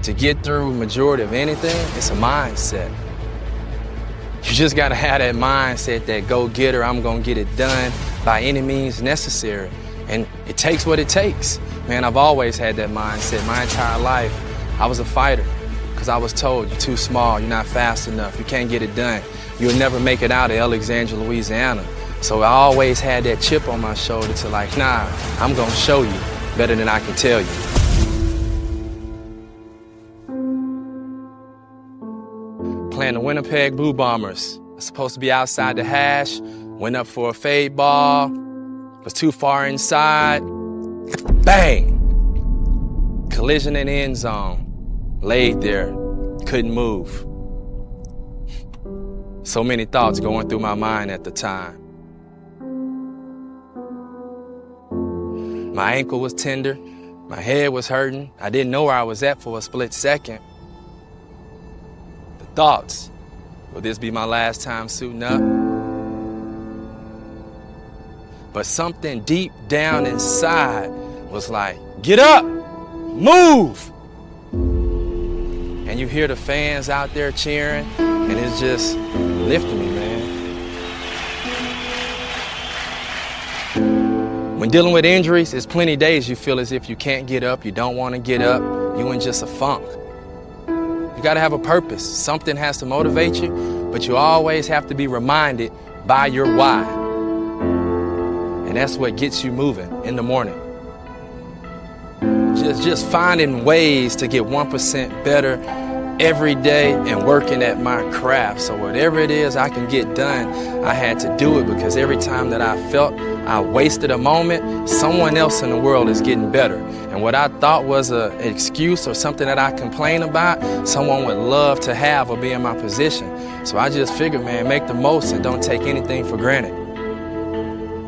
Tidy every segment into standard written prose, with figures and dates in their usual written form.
to get through majority of anything, it's a mindset. You just gotta have that mindset, that go-getter, I'm gonna get it done by any means necessary. And it takes what it takes. Man, I've always had that mindset my entire life. I was a fighter because I was told, you're too small, you're not fast enough, you can't get it done. You'll never make it out of Alexandria, Louisiana. So I always had that chip on my shoulder to like, nah, I'm gonna show you better than I can tell you. Playing the Winnipeg Blue Bombers. I was supposed to be outside the hash, went up for a fade ball, was too far inside, bang! Collision in the end zone. Laid there, couldn't move. So many thoughts going through my mind at the time. My ankle was tender, my head was hurting. I didn't know where I was at for a split second. The thoughts, will this be my last time suiting up? But something deep down inside was like, get up, move! And you hear the fans out there cheering, and it's just lifting me, man. When dealing with injuries, there's plenty of days you feel as if you can't get up, you don't want to get up, you're in just a funk. You gotta have a purpose. Something has to motivate you, but you always have to be reminded by your why. And that's what gets you moving in the morning. Just finding ways to get 1% better every day and working at my craft. So whatever it is I can get done, I had to do it, because every time that I felt I wasted a moment, someone else in the world is getting better. And what I thought was an excuse or something that I complain about, someone would love to have or be in my position. So I just figured, man, make the most and don't take anything for granted.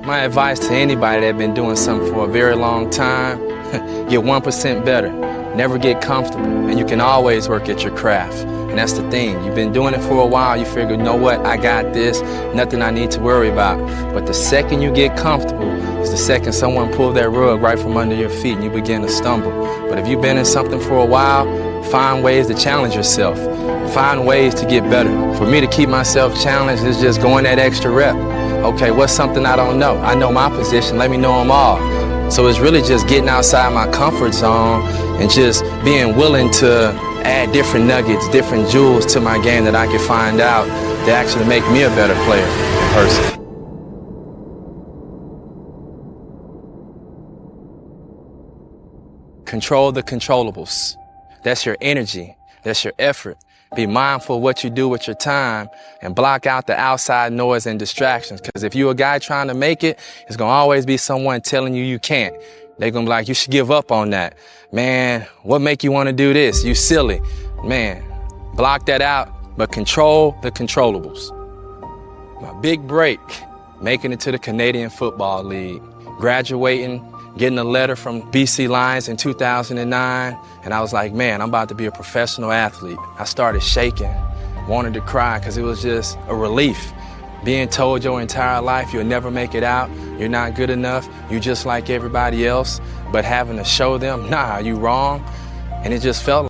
My advice to anybody that's been doing something for a very long time, get 1% better. Never get comfortable, and you can always work at your craft. And that's the thing. You've been doing it for a while, you figure, you know what, I got this, nothing I need to worry about. But the second you get comfortable is the second someone pulls that rug right from under your feet and you begin to stumble. But if you've been in something for a while, find ways to challenge yourself. Find ways to get better. For me to keep myself challenged is just going that extra rep. Okay, what's something I don't know? I know my position, let me know them all. So it's really just getting outside my comfort zone and just being willing to add different nuggets, different jewels to my game that I can find out to actually make me a better player in person. Control the controllables. That's your energy, that's your effort. Be mindful of what you do with your time and block out the outside noise and distractions. Because if you're a guy trying to make it, it's going to always be someone telling you you can't. They're going to be like, you should give up on that. Man, what make you want to do this? You silly. Man, block that out, but control the controllables. My big break, making it to the Canadian Football League, graduating, getting a letter from BC Lions in 2009, and I was like, man, I'm about to be a professional athlete. I started shaking, wanted to cry, because it was just a relief. Being told your entire life you'll never make it out, you're not good enough, you're just like everybody else, but having to show them, nah, you wrong, and it just felt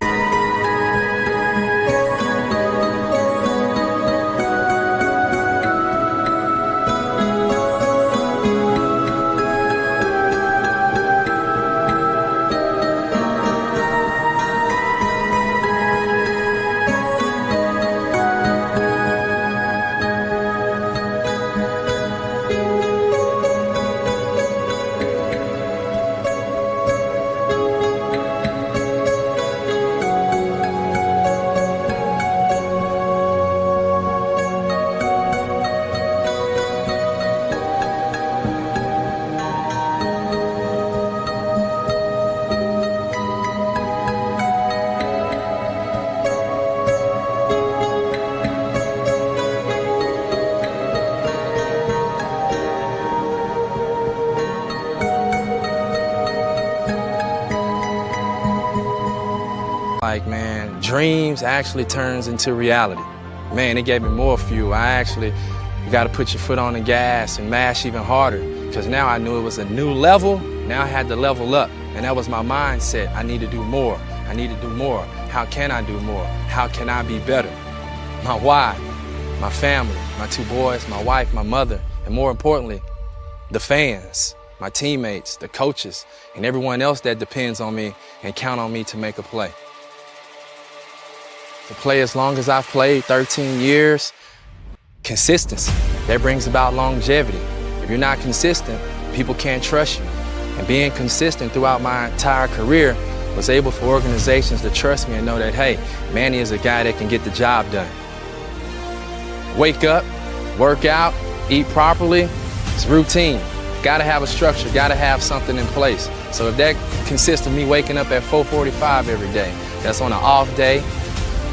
like man, dreams actually turns into reality. Man, it gave me more fuel. You got to put your foot on the gas and mash even harder, because now I knew it was a new level. Now I had to level up, and that was my mindset. I need to do more. I need to do more. How can I do more? How can I be better? My why, my family, my 2 boys, my wife, my mother, and more importantly, the fans, my teammates, the coaches, and everyone else that depends on me and count on me to make a play. To play as long as I've played, 13 years, consistency, that brings about longevity. If you're not consistent, people can't trust you. And being consistent throughout my entire career was able for organizations to trust me and know that, hey, Manny is a guy that can get the job done. Wake up, work out, eat properly, it's routine. Gotta have a structure, gotta have something in place. So if that consists of me waking up at 4:45 every day, that's on an off day,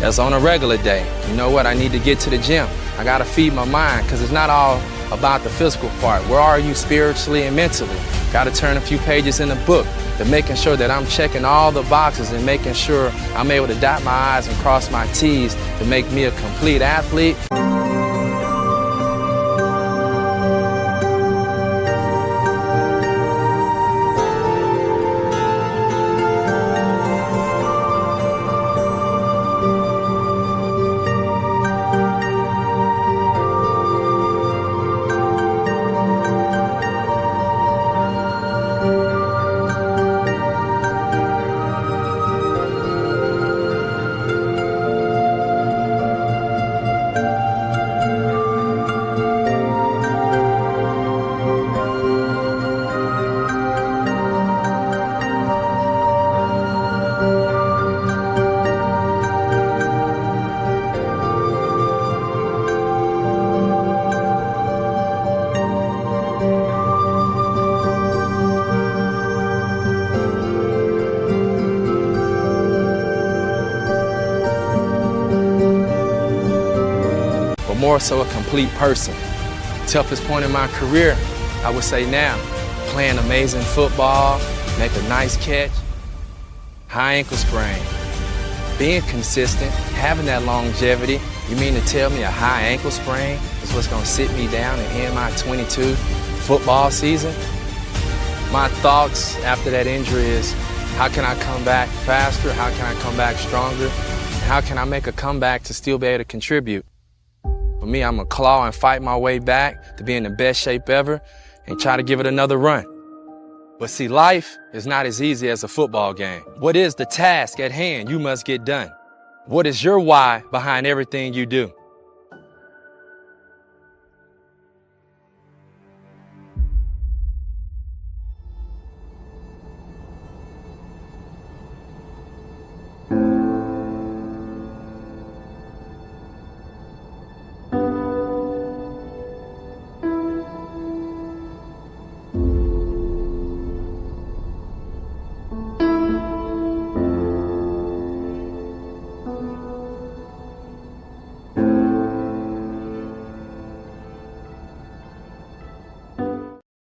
that's on a regular day. You know what, I need to get to the gym. I gotta feed my mind, because it's not all about the physical part. Where are you spiritually and mentally? Gotta turn a few pages in the book to making sure that I'm checking all the boxes and making sure I'm able to dot my I's and cross my T's to make me a complete athlete. More so a complete person. Toughest point in my career, I would say now, playing amazing football, make a nice catch, high ankle sprain. Being consistent, having that longevity, you mean to tell me a high ankle sprain is what's gonna sit me down and end my 22 football season? My thoughts after that injury is, how can I come back faster? How can I come back stronger? How can I make a comeback to still be able to contribute? For me, I'm gonna claw and fight my way back to be in the best shape ever and try to give it another run. But see, life is not as easy as a football game. What is the task at hand you must get done? What is your why behind everything you do?